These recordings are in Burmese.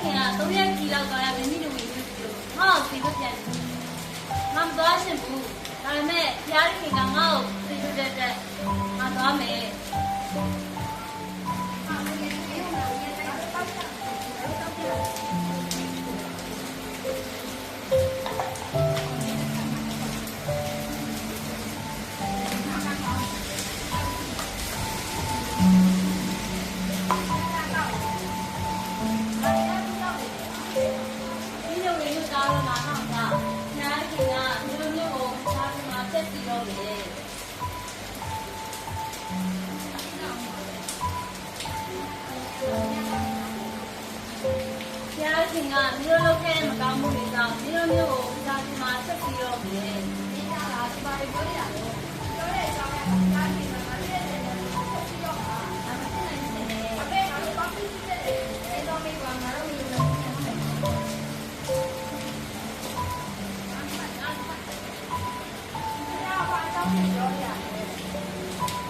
ခင်က3ရက်ကြီးလောက်သွားရမယ်မိတို့ဝင်ပြီးငါ့ကိုသိလို့ပြန်ငါမသွားရှင်ဘူးဒါပေမဲ့ဘုရားခင်ကငါ့ကိုသိလို့တဲ့ငါသွားမယ် ခင်ကမျိုးလုံးခဲမကောင်းမှုတွေကြောင့်မျိုးမျိုးကိုဒါဒီမှာဆက်ပြီးတော့မယ်။ဒီကလာဒီပါပြောရတာလို့ပြောတဲ့အကြောင်းအရာကဒါဒီမှာမပြည့်တဲ့ဆက်ပြီးတော့မှာအမဖြစ်နိုင်နေတယ်။အဖေကလည်းဘာဖြစ်ဖြစ်တဲ့အဲတော့မိကငါတို့မျိုးလုံးခဲတယ်။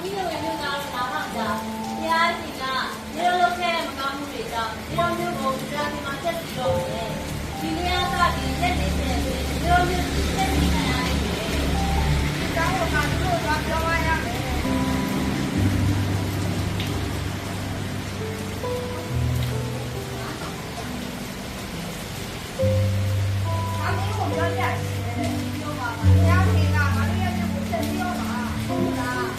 ဒီလိုမျိုးကတော့လာမှကြာ။တရားစီကမျိုးလုံးခဲမကောင်းမှုတွေကြောင့်မျိုးမျိုးကိုဒါဒီမှာဆက်ပြီးတော့မယ်။ဒီနေရာကဒီရက်နေတဲ့မျိုးမျိုးဆက်ပြီးနေရတယ်။ဒီကြောင့်ကတို့ကပြောရရမယ်။အမေကပြောရတယ်။ပြောပါပါ။တရားစီကငါတို့ရဲ့ကိုဆက်ပြီးတော့မှာဟုတ်လား။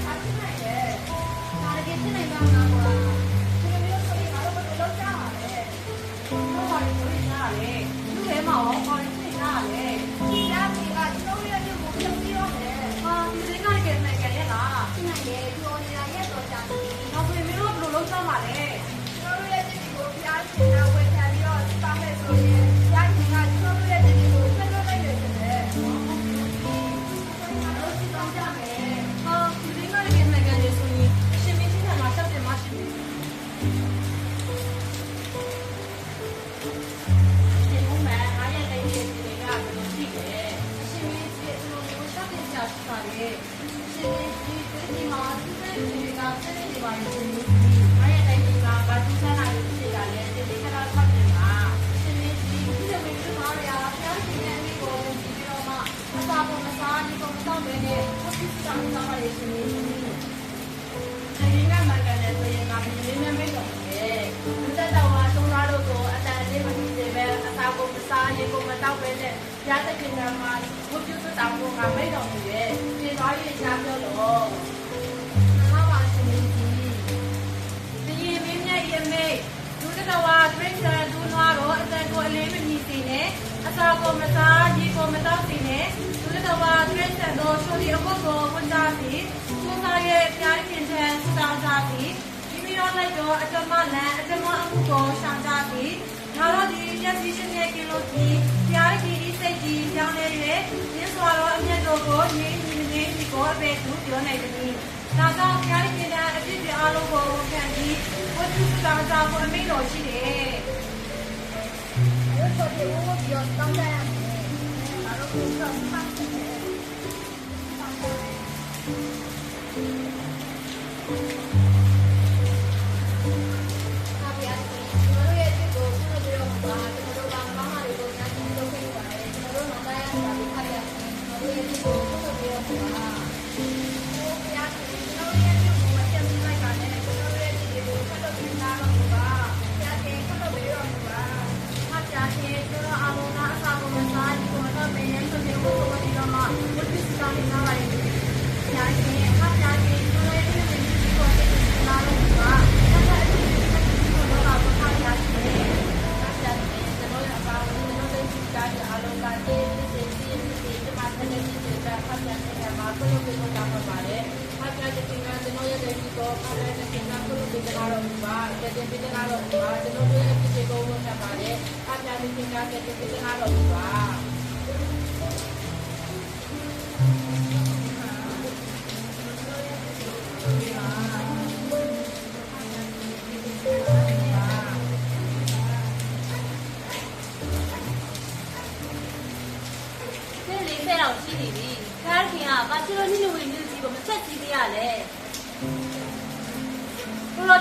အဖြစ်နိုင်တယ်။ဒါလည်းဖြစ်နိုင်ပါ့မလားကွာ။ဒီလိုမျိုးဆိုရင်ငါတို့ဘယ်လိုလုပ်ကြမှာလဲ။ဟုတ်ပါပြီဆိုရင်နားလေ။လူထဲမှာရောခေါ်နေနားလေ။ဒီလားစီကကျွန်တော်ရဲ့ကိုဆက်ပြီးတော့မယ်။ဟာဒီစိတ်ကလည်းနိုင်ကြရဲ့လား။ဖြစ်နိုင်တယ်။ပြောနေတာရဲ့တော့ကြာပြီ။နောက်ဆိုရင်မင်းတို့ဘယ်လိုလုပ်ကြမှာလဲ။ကျွန်တော်ရဲ့ဒီကိုဖျားရှင်တာဝယ်ချပြီးတော့ပါမယ်ဆိုရင်ဖျားရှင်ကကျွန်တော်ရဲ့ဒီကိုဆက်လုပ်လိုက်တယ်ဆိုတဲ့။ငါတို့စီတောင်းကြမယ်။ဟာဒီစိတ်ကလည်းနိုင်ကြရဲ့ဆိုရင်ရှင်မင်းချင်းကမှာဆက်တယ်မရှိဘူး။ရှင်ဒီမှာသူ့ရဲ့ဒီကဆက်နေပါလို့ဒီအားရတဲ့ဒီကဘာသူစားလာလို့ဖြစ်တာလဲဒီလေးကလာဖတ်တယ်မှာရှင်ဒီဒီလိုမျိုးမှာရဖျားရှင်ရဲ့ဒီကိုဒီတော့မှအစားပေါ်မစားဒီကိုမတော့ဘဲနဲ့ဘုရားဆောင်ဆောင်ပါလေရှင်ဒီကမှလည်းဆိုရင်ကမင်းလေးနဲ့မိတ်တော်တယ်ဘုရားတော်မှာသုံးသားလို့ကိုအတန်လေးမကြည့်သေးပဲအစားကိုမစားရေကိုမတော့ဘဲနဲ့ရတဲ့ခင်ဗျာမှာဘုရားတော်ကိုငါမိတ်တော်နေတယ်ဒီသွားရေးချားပြောလို့မမပါရှင်ကြီးဒီမင်းရဲ့ရမေဒုတဝါပြိဿဒုနွားတော့အတန်ကိုအလေးမမြည်စေနဲ့အစာကိုမစားရေကိုမတော့စေနဲ့ဒုတဝါပြိဿတော့ဆိုဒီအဖို့ကိုဝန်သားစီသူသားရဲ့ပြားခင်တဲ့စတောင်းသားစီဒီမရောလိုက်တော့အတမလန်အတမအမှုကိုရှောင်ကြစီငါတို့ဒီရက်စီရှင်ရဲ့ကင်လို့ဒီပြားကြီးဒီစိတ်ကြီးကြောင်းနေတဲ့ရင်းစွာတော့အမျက်တို့ကိုငြိမ်းငြိမ်းလေးဒီကိုအပေသူပြောနိုင်တယ်။ဒါကြောင့်ပြားကြီးတဲ့အဖြစ်ပြအားလုံးကိုခံပြီးဝတ္ထုစတာကြောင့်အမိန့်တော်ရှိတယ်။အဲ့တော့ဒီဘုရားပြောတောင်းကြရမယ်။ငါတို့ကိုတော့မှတ်တယ်။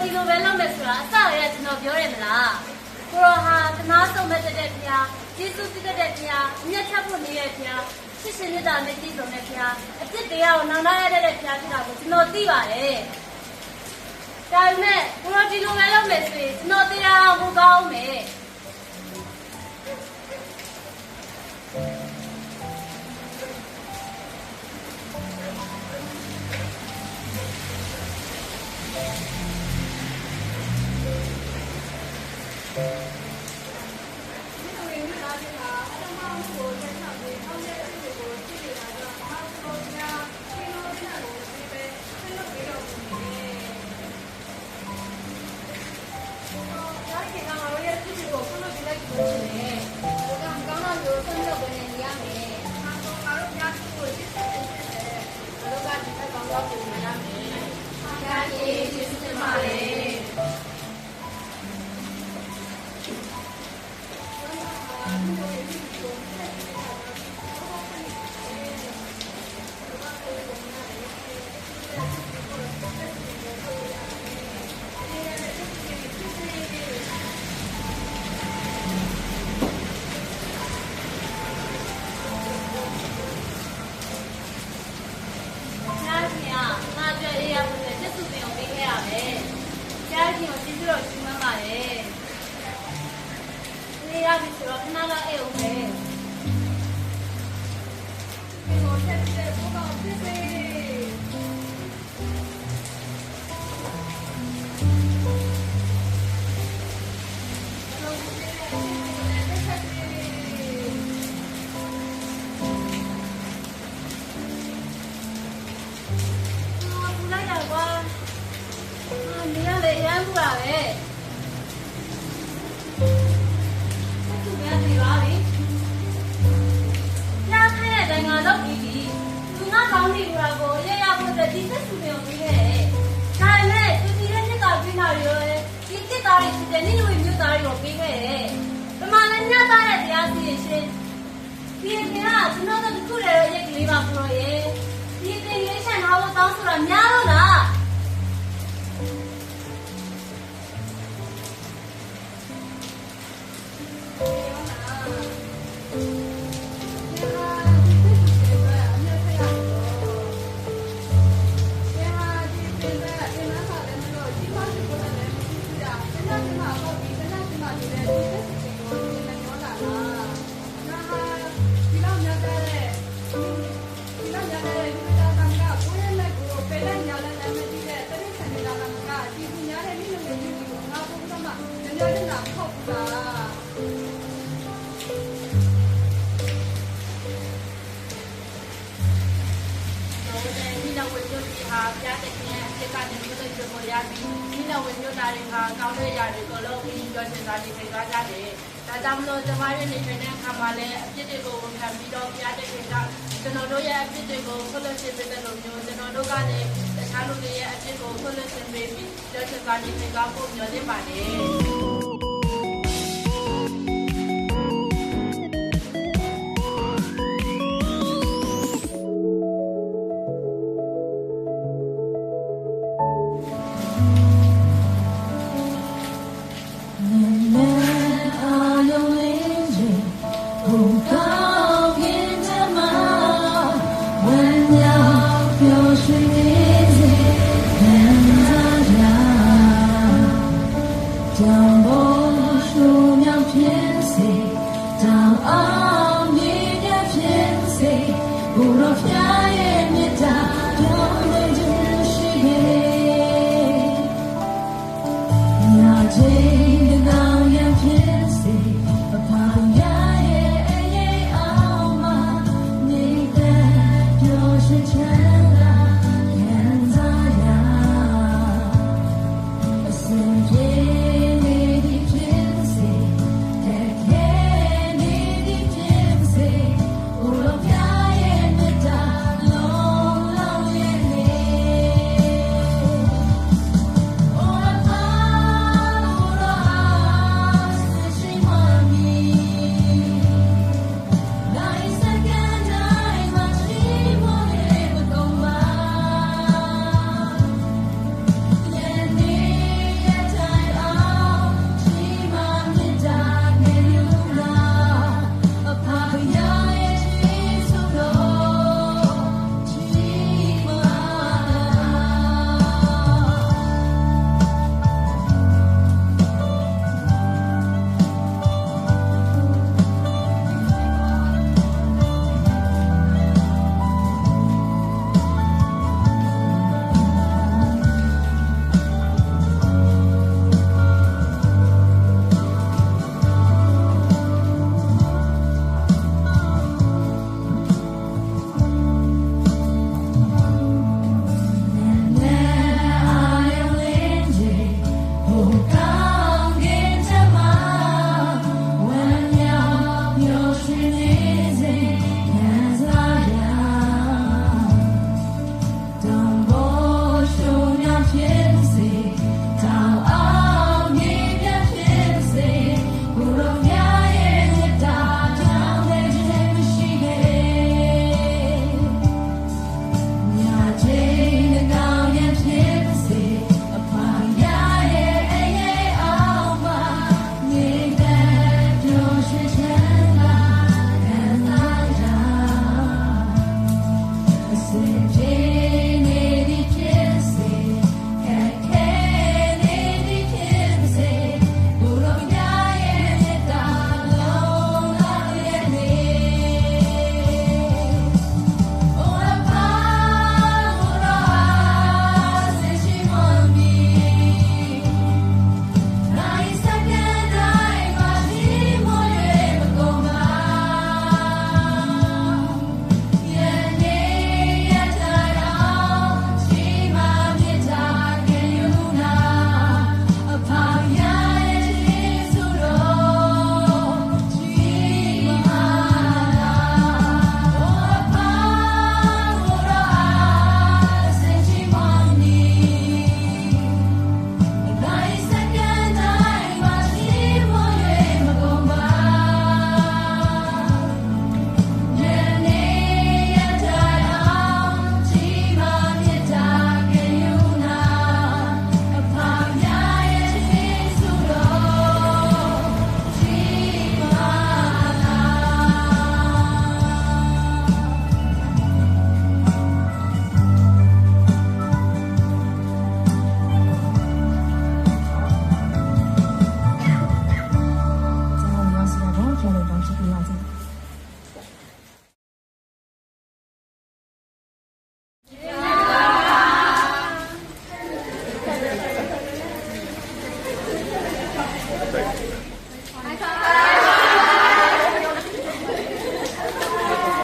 ဒီလိုပဲလုပ်မယ်ဆိုတာအစရကျွန်တော်ပြောရမလား ကိုရောဟာတနာဆုံးမဲ့တဲ့ဖျားကျေးဇူးပြုတဲ့ဖျားအမျက်ထပ်ဖို့နေတဲ့ဖျားချစ်ရှင်မြတ်တာနဲ့တည်ဆုံးတဲ့ဖျားအပြစ်တရားကိုနောင်တရတဲ့ဖျားဖြစ်တာကိုကျွန်တော်သိပါတယ်ဒါပေမဲ့ကိုရောဒီလိုပဲလုပ်မယ်ဆိုရင်ကျွန်တော်တရားကိုကောင်းမယ် ပေးရခြင်း